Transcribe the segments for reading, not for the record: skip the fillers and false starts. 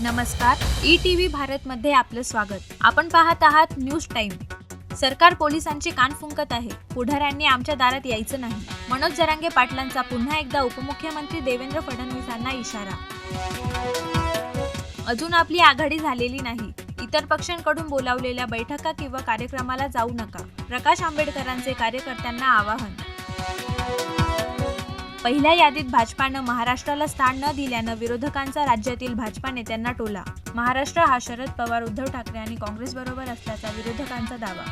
नमस्कार, ई-टीव्ही भारतमध्ये आपलं स्वागत. आपण पाहत आहात न्यूज टाइम. सरकार पोलिसांची कान फुंकत आहे. पुढाऱ्यांनी आमच्या दारात यायचं नाही. मनोज जरांगे पाटलांचा पुन्हा एकदा उपमुख्यमंत्री देवेंद्र फडणवीसांना इशारा. अजून आपली आघाडी झालेली नाही. इतर पक्षांकडून बोलावलेल्या बैठका किंवा कार्यक्रमाला जाऊ नका. प्रकाश आंबेडकरांचे कार्यकर्त्यांना आवाहन. पहिल्या यादीत भाजपानं महाराष्ट्राला स्थान न दिल्यानं विरोधकांचा राज्यातील भाजपा नेत्यांना टोला. महाराष्ट्र हा शरद पवार, उद्धव ठाकरे आणि काँग्रेसबरोबर असल्याचा विरोधकांचा दावा.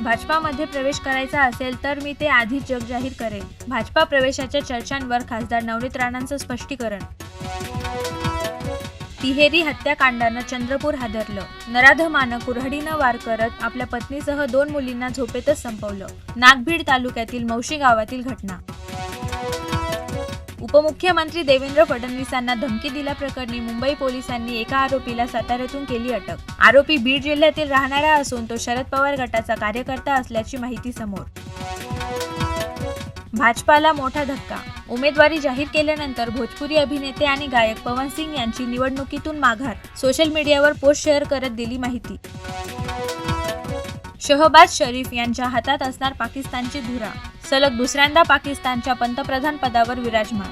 भाजपामध्ये प्रवेश करायचा असेल तर मी ते आधीच जगजाहीर करेन. भाजपा प्रवेशाच्या चर्चांवर खासदार नवनीत राणांचं स्पष्टीकरण. तिहेरी हत्याकांडानं चंद्रपूर हादरलं. नराधमानं कुऱ्हाडीनं वार करत आपल्या पत्नीसह 2 मुलींना झोपेतच संपवलं. नागभीड तालुक्यातील मौशी गावातील घटना. उपमुख्यमंत्री देवेंद्र फडणवीसांना धमकी दिल्याप्रकरणी मुंबई पोलिसांनी एका आरोपीला साताऱ्यातून केली अटक. आरोपी बीड जिल्ह्यातील राहणारा असून तो शरद पवार गटाचा कार्यकर्ता असल्याची माहिती समोर. भाजपाला मोठा धक्का. उमेदवारी जाहीर केल्यानंतर भोजपुरी अभिनेते आणि गायक पवन सिंग यांची निवडणुकीतून माघार. सोशल मीडियावर पोस्ट शेअर करत दिली माहिती. शहबाज शरीफ यांच्या हातात असणार पाकिस्तानची धुरा. सलग दुसऱ्यांदा पाकिस्तानच्या पंतप्रधान पदावर विराजमान.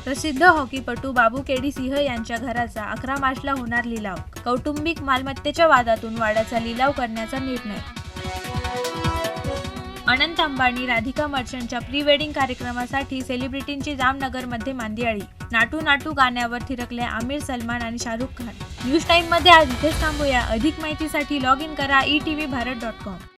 प्रसिद्ध हॉकीपटू बाबू केडी सिंह यांच्या घराचा 11 मार्चला होणार लिलाव. कौटुंबिक मालमत्तेच्या वादातून वाड्याचा लिलाव करण्याचा निर्णय. अनंत अंबानी राधिका मर्चंटच्या प्री वेडिंग कार्यक्रमासाठी सेलिब्रिटींची जामनगरमध्ये मांदियाळी. नाटू नाटू गाण्यावर थिरकले आमिर, सलमान आणि शाहरुख खान. न्यूज टाइममध्ये आज इथेच थांबूया. अधिक माहितीसाठी लॉग इन करा ettvbharat.com.